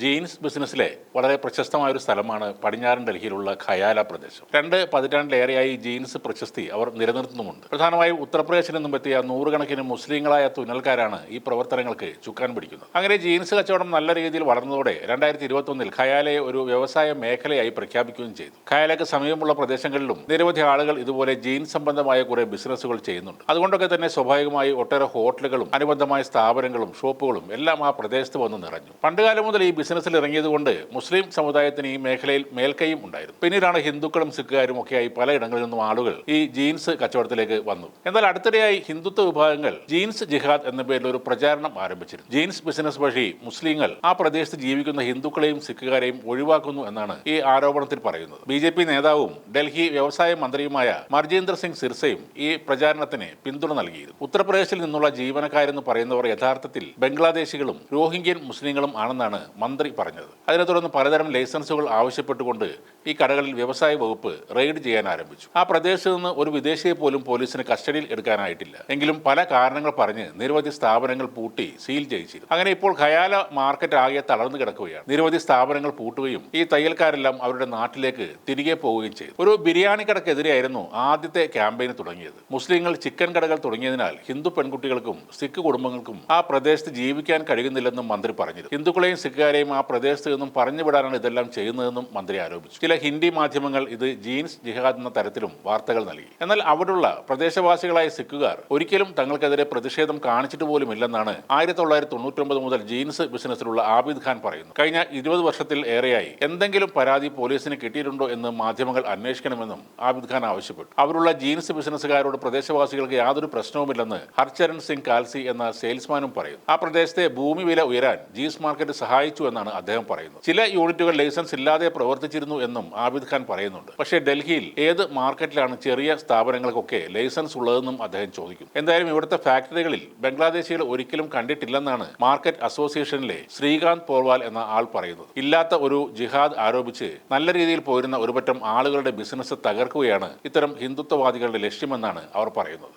Jeans ബിസിനസ്സിലെ വളരെ പ്രശസ്തമായ ഒരു സ്ഥലമാണ് പടിഞ്ഞാറൻ ഡൽഹിയിലുള്ള ഖയാല പ്രദേശം. 2 പതിറ്റാണ്ടിലേറെയായി ജീൻസ് പ്രശസ്തി അവർ നിലനിർത്തുന്നുമുണ്ട്. പ്രധാനമായും ഉത്തർപ്രദേശിൽ നിന്നും എത്തിയ നൂറുകണക്കിന് മുസ്ലിങ്ങളായ തുന്നൽക്കാരാണ് ഈ പ്രവർത്തനങ്ങൾക്ക് ചുക്കാൻ പിടിക്കുന്നത്. അങ്ങനെ ജീൻസ് കച്ചവടം നല്ല രീതിയിൽ വളർന്നതോടെ 2021 ഖയാലയെ ഒരു വ്യവസായ മേഖലയായി പ്രഖ്യാപിക്കുകയും ചെയ്തു. ഖയാലയ്ക്ക് സമീപമുള്ള പ്രദേശങ്ങളിലും നിരവധി ആളുകൾ ഇതുപോലെ ജീൻസ് സംബന്ധമായ കുറെ ബിസിനസ്സുകൾ ചെയ്യുന്നുണ്ട്. അതുകൊണ്ടൊക്കെ തന്നെ സ്വാഭാവികമായി ഒട്ടേറെ ഹോട്ടലുകളും അനുബന്ധമായ സ്ഥാപനങ്ങളും ഷോപ്പുകളും എല്ലാം ആ പ്രദേശത്ത് വന്ന് നിറഞ്ഞു. പണ്ടുകാലം മുതൽ ഈ ബിസിനസ്സിൽ ഇറങ്ങിയതുകൊണ്ട് മുസ്ലിം സമുദായത്തിന് ഈ മേഖലയിൽ മേൽക്കൈയും ഉണ്ടായിരുന്നു. പിന്നീടാണ് ഹിന്ദുക്കളും സിഖുകാരും ഒക്കെയായി പലയിടങ്ങളിൽ നിന്നും ആളുകൾ ഈ ജീൻസ് കച്ചവടത്തിലേക്ക് വന്നു. എന്നാൽ അടുത്തിടെയായി ഹിന്ദുത്വ വിഭാഗങ്ങൾ ജീൻസ് ജിഹാദ് എന്ന പേരിൽ ഒരു പ്രചാരണം ആരംഭിച്ചിരുന്നു. ജീൻസ് ബിസിനസ് വഴി മുസ്ലിങ്ങൾ ആ പ്രദേശത്ത് ജീവിക്കുന്ന ഹിന്ദുക്കളെയും സിഖുകാരെയും ഒഴിവാക്കുന്നു എന്നാണ് ഈ ആരോപണത്തിൽ പറയുന്നത്. BJP നേതാവും ഡൽഹി വ്യവസായ മന്ത്രിയുമായ മർജീന്ദർ സിംഗ് സിർസയും ഈ പ്രചാരണത്തിന് പിന്തുണ നൽകിയിരുന്നു. ഉത്തർപ്രദേശിൽ നിന്നുള്ള ജീവനക്കാരെന്ന് പറയുന്നവർ യഥാർത്ഥത്തിൽ ബംഗ്ലാദേശികളും റോഹിംഗ്യൻ മുസ്ലിങ്ങളും ആണെന്നാണ് മന്ത്രി പറഞ്ഞത്. അതിനെ തുടർന്ന് പലതരം ലൈസൻസുകൾ ആവശ്യപ്പെട്ടുകൊണ്ട് ഈ കടകളിൽ വ്യവസായ വകുപ്പ് റെയ്ഡ് ചെയ്യാൻ ആരംഭിച്ചു. ആ പ്രദേശത്ത് നിന്ന് ഒരു വിദേശിയെ പോലും പോലീസിന് കസ്റ്റഡിയിൽ എടുക്കാനായിട്ടില്ല. എങ്കിലും പല കാരണങ്ങൾ പറഞ്ഞ് നിരവധി സ്ഥാപനങ്ങൾ പൂട്ടി സീൽ ചെയ്യിച്ചിരുന്നു. അങ്ങനെ ഇപ്പോൾ ഖയാല മാർക്കറ്റ് ആകെ തളർന്നു കിടക്കുകയാണ്. നിരവധി സ്ഥാപനങ്ങൾ പൂട്ടുകയും ഈ തയ്യൽക്കാരെല്ലാം അവരുടെ നാട്ടിലേക്ക് തിരികെ പോവുകയും ചെയ്തു. ഒരു ബിരിയാണി കടക്കെതിരെയായിരുന്നു ആദ്യത്തെ ക്യാമ്പയിൻ തുടങ്ങിയത്. മുസ്ലിങ്ങൾ ചിക്കൻ കടകൾ തുടങ്ങിയതിനാൽ ഹിന്ദു പെൺകുട്ടികൾക്കും സിഖ് കുടുംബങ്ങൾക്കും ആ പ്രദേശത്ത് ജീവിക്കാൻ കഴിയുന്നില്ലെന്നും മന്ത്രി പറഞ്ഞിരുന്നു. ഹിന്ദുക്കളെയും സിഖുകാരെയും ആ പ്രദേശത്ത് നിന്നും പറഞ്ഞുവിടാനാണ് ഇതെല്ലാം ചെയ്യുന്നതെന്നും മന്ത്രി ആരോപിച്ചു. ചില ഹിന്ദി മാധ്യമങ്ങൾ ഇത് ജീൻസ് ജിഹാദ് എന്ന തരത്തിലും വാർത്തകൾ നൽകി. എന്നാൽ അവിടെയുള്ള പ്രദേശവാസികളായ സിഖുകാർ ഒരിക്കലും തങ്ങൾക്കെതിരെ പ്രതിഷേധം കാണിച്ചിട്ട് പോലും ഇല്ലെന്നാണ് 1999 മുതൽ ജീൻസ് ബിസിനസ്സിലുള്ള ആബിദ് ഖാൻ പറയുന്നു. കഴിഞ്ഞ 20 വർഷത്തിൽ ഏറെയായി എന്തെങ്കിലും പരാതി പോലീസിന് കിട്ടിയിട്ടുണ്ടോ എന്ന് മാധ്യമങ്ങൾ അന്വേഷിക്കണമെന്നും ആബിദ് ഖാൻ ആവശ്യപ്പെട്ടു. അവരുള്ള ജീൻസ് ബിസിനസ്സുകാരോട് പ്രദേശവാസികൾക്ക് യാതൊരു പ്രശ്നവുമില്ലെന്ന് ഹർചരൺ സിംഗ് കാൽസി എന്ന സെയിൽസ്മാനും പറയുന്നു. ആ പ്രദേശത്തെ ഭൂമി വില ഉയരാൻ ജീൻസ് മാർക്കറ്റ് സഹായിച്ചു എന്നാണ് അദ്ദേഹം പറയുന്നത്. ചില യൂണിറ്റുകൾ ലൈസൻസ് ഇല്ലാതെ പ്രവർത്തിച്ചിരുന്നു എന്നും ആബിദ് ഖാൻ പറയുന്നുണ്ട്. പക്ഷേ ഡൽഹിയിൽ ഏത് മാർക്കറ്റിലാണ് ചെറിയ സ്ഥാപനങ്ങൾക്കൊക്കെ ലൈസൻസ് ഉള്ളതെന്നും അദ്ദേഹം ചോദിക്കും. എന്തായാലും ഇവിടുത്തെ ഫാക്ടറികളിൽ ബംഗ്ലാദേശികൾ ഒരിക്കലും കണ്ടിട്ടില്ലെന്നാണ് മാർക്കറ്റ് അസോസിയേഷനിലെ ശ്രീകാന്ത് പോർവാൽ എന്ന ആൾ പറയുന്നത്. ഇല്ലാത്ത ഒരു ജിഹാദ് ആരോപിച്ച് നല്ല രീതിയിൽ പോരുന്ന ഒരുപറ്റം ആളുകളുടെ ബിസിനസ് തകർക്കുകയാണ് ഇത്തരം ഹിന്ദുത്വവാദികളുടെ ലക്ഷ്യമെന്നാണ് അവർ പറയുന്നത്.